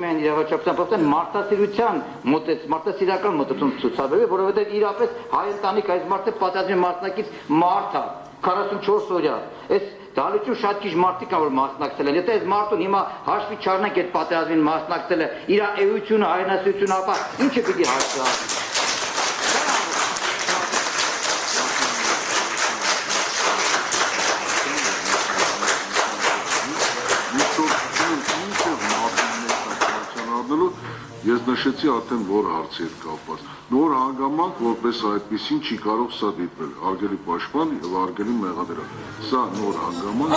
միայն իրավաչափության փոխության մարդասիրական մոտեցում ցուցաբերել, որովհետև իրապես հայ ընտանիք այս մարդը պատերազմի մասնակից մարդ է 44 օրյա։ Այս դալություն շատ քիչ մարդիկ կան, որ մասնակցել են։ Եթե այս մարդուն հիմա հաշվի չառնենք այդ պատերազմին մասնակցելը, իր էությունը, հայրենասիրությունը, ապա ի՞նչը պիտի հաշվի առնենք։ Ես նշեցի արդեն որ հարցի հետ կապված։ Նոր հանգամանք որպես այդպեսին չի կարող սա դիտվել, արգելի պաշտպան եւ արգելի մեղադրյալ։ Սա նոր հանգամանք,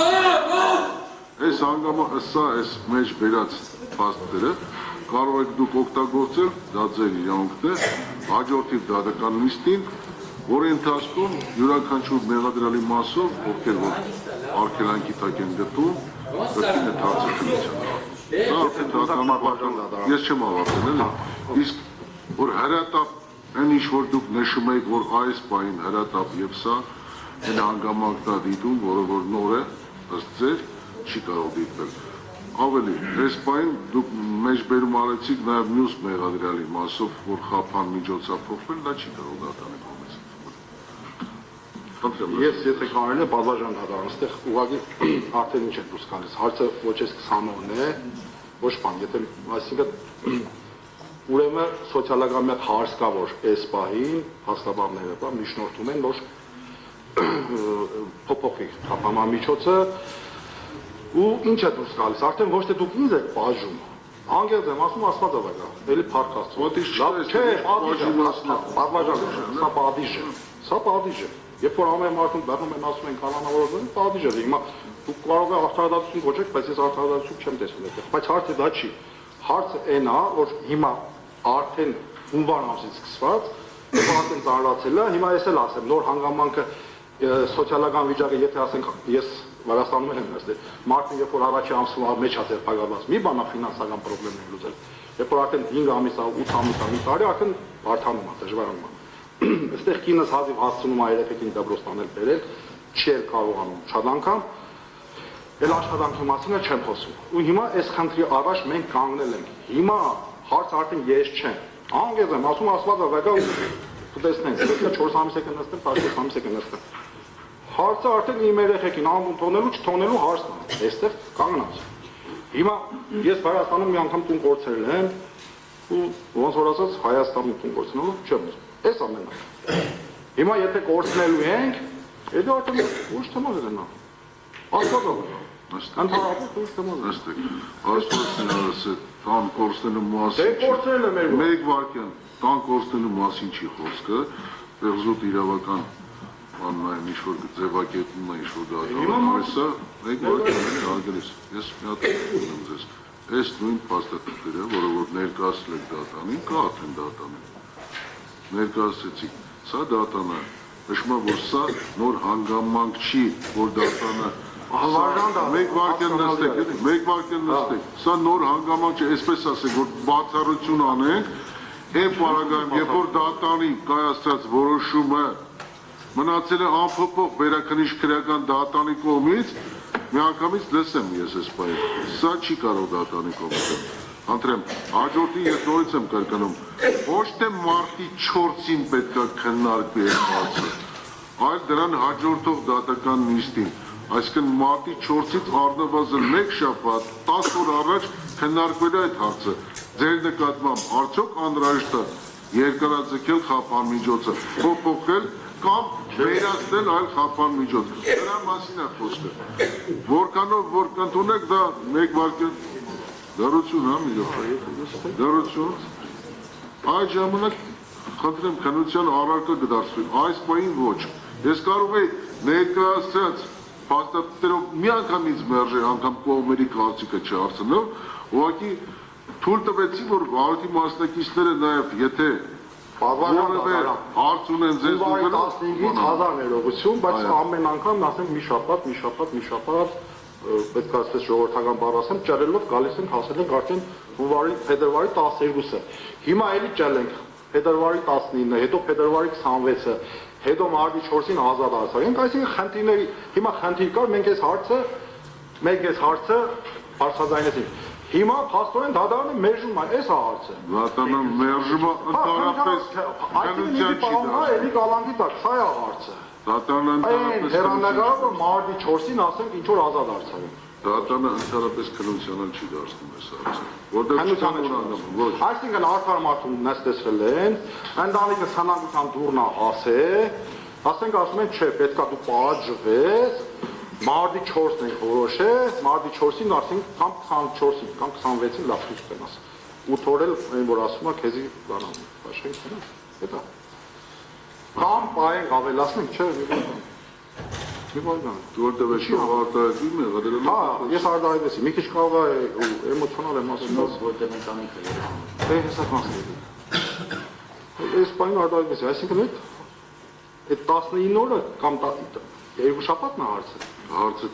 սա այս մեջ վերած փաստերը կարող եք դուք օգտագործել, դա ձեր իրավունքն է, հաջորդի դատական նիստին, որի ընթացքում յուրաքանչյուր մեղադրյալի մասով, ովքեր որ արգելանքի տակ են գտնում, կրկին այդ հարցը քննության։ Ես չեմ ավարտել, էլի։ Իսկ որ հրատապ այն ինչ որ դուք նշում եք, որ այս պահին հրատապ եւ սա այն հանգամանքն է դիտում, որը որ նոր է, ըստ ձեր չի կարող դիտվել։ Ավելի, այս պահին դուք մեջբերում արեցիք նաեւ մյուս մեղադրյալի մասով, որ խափան միջոցափոխվել, դա չի կարող դատանի կողմից։ Ես եթե կարելի է բազմաժան դատարան, այստեղ ուղղակի արդեն ինչ է դուրս գալիս, հարցը ոչ էս 20-ն է, ոչ բան, եթե այսինքն ուրեմն սոցիալական մի հատ հարց կա, որ այս պահին հաստատաբանները միջնորդում են, որ փոփոխի խափանման միջոցը ու ինչ է դուրս գալիս, արդեն ոչ թե դուք ինձ եք բաժում, անգերձ եմ ասում աստվածը վրա, էլի փառք Աստծո, սա պատիժ է, երբ որ ամեն մարդուն բեռնում են ասում են կանոնավորություն, պատիժ է, հիմա դուք կարող եք արդարադատություն կոչեք, բայց ես արդարադատություն չեմ տեսնում այդտեղ, բայց հարցը դա չի, հարցը այն է, որ հիմա արդեն հունվար ամսից սկսված, եւ արդեն ծանրացել է, հիմա ես էլ ասեմ, նոր հանգամանքը սոցիալական վիճակը, եթե ասենք ես Վրաստանում եմ նստել, մարդը երբ որ առաջի ամսվա մեջ է ձերբակալված, մի բան է ֆինանսական խնդիրներ լուծել, երբ որ արդեն 5 ամիս, 8 ամիս, մի տարի արդեն բարթանում է, դժվարանում է։ Այստեղ կինս հազիվ հասցնում է երեքին Դեբրոստան էլ բերել, չի էլ կարողանում շատ անգամ, էլ աշխատանքի մասին էլ չեմ խոսում։ Ու հիմա այս խնդրի առաջ մենք կանգնել ենք։ Հիմա հարցը արդեն ես չեմ։ Անգեզ եմ, ասում աստվածը վեկա ու կտեսնենք, եթե 4 ամիս եք նստել, 5 ամիս եք նստել։ Հարցը արդեն իմ երեքին անուն թողնելու, չթողնելու հարցն է։ Այստեղ կանգնած։ Հիմա ես Վրաստանում մի անգամ տուն կորցրել եմ ու ոնց որ ասած Հայաստանում տուն կորցնելու չեմ ուզում։ Այս ամենը։ Հիմա եթե կորցնելու ենք, հետո արդեն ուշ թեմա դնա։ Աստվածը։ Ընդհանրապես ուշ թեմա դնա։ Աստվածն ասել, տան կորցնելու մասին։ Դե կորցրել եմ երբ։ Մեկ վարքյան, տան կորցնելու մասին չի խոսքը, պեղզուտ իրավական աննային ինչ-որ ձևակետում է ինչ-որ դատարանեսա, մեկ վարքյան արգելիս, ես մի հատ ունեմ ձեզ, այս նույն պաստատիկները, որը որ ներկասել եք դատանին, կա արդեն դատանին, ներկասեցիք, սա դատանը, նշում է, որ սա նոր հանգամանք չի, որ դատանը, մեկ վարքյան նստեք, սա նոր հանգամանք չի, այսպես ասեք, որ բացառություն անենք, այն պարագայում, երբ որ դատանի կայացած որոշումը մնացել է անփոփոխ վերաքննիչ քրեական դատանի կողմից, միանգամից լսեմ ես այս բանը, սա չի կարող դատանի կողմից, Անդրեմ, հաջորդին ես նորից եմ կրկնում, ոչ թե մարտի 4-ին պետք է քննարկվի այս հարցը, այլ դրան հաջորդող դատական նիստին, այսինքն մարտի 4-ից առնվազն 1 շաբաթ, 10 օր առաջ քննարկվել է այդ հարցը, ձեր նկատմամբ արդյոք անհրաժեշտ է երկարաձգել խափան միջոցը, փոփոխել կամ վերացնել այլ խափան միջոց, դրա մասին է խոսքը, որքանով որ կընդունեք դա մեկ վարքյան Դարություն հա միջոցը, դարություն, այդ ժամանակ խնդրեմ քննության առարկա կդարձվի, այս պահին ոչ, ես կարող էի ներկայացած փաստաթղթերով մի անգամից մերժել, անգամ կողմերի կարծիքը չհարցնելով, ուղղակի թույլ տվեցի, որ վարորդի մասնակիցները նաև եթե որևէ հարց ունեն ձեզ ուղղելու 15-ից 1000 ներողություն, բայց ամեն անգամ ասենք մի շաբաթ պետք է ասես ժողովրդական բառ ասեմ, ճարելով գալիս ենք հասել ենք արդեն փետրվարի 12-ը։ Հիմա էլի ճալենք փետրվարի 19-ը, հետո փետրվարի 26-ը, հետո մարտի 4-ին ազատ արձակենք, այսինքն խնդիրների հիմա խնդիր կար, մենք այս հարցը բարձրաձայնեցինք։ Հիմա փաստորեն դատարանը մերժում է, այս է հարցը։ Դատարանը մերժումը ընդհանրապես քննության չի դա։ Էլի գալանտի տակ, սա է հարցը։ Դատարանը ընդհանրապես հեռանկարը մարտի 4-ին ասենք ինչ որ ազատ արձակում։ Դատարանը ընդհանրապես քննության չի դարձնում այս հարցը։ Որտեղ ոչ։ Այսինքն արդար մարդուն նստեցրել են, ընտանիքը ցանակության դուրնա ասենք ասում են չէ, պետքա դու պատժվես, մարտի 4-ն ենք որոշել, մարտի 4-ին ասենք կամ 24-ին կամ 26-ին լավ ցույց կնաս։ 8 օր էլ այն որ ասում է քեզի բանան, աշխենք կնա։ Հետա։ Կամ պայեն ավելացնենք, չէ, մի բան։ Դու որտեղ ես արտահայտվում եղել ես։ Հա, ես արտահայտվեցի, մի քիչ կարող է էմոցիոնալ եմ ասում, որտեղ ընտանիքը երեխան։ դե հեսա կանցնի։ Այս բանը արտահայտվեցի, այսինքն այդ 19 օրը կամ 2 շաբաթն է հարցը։ Հարցը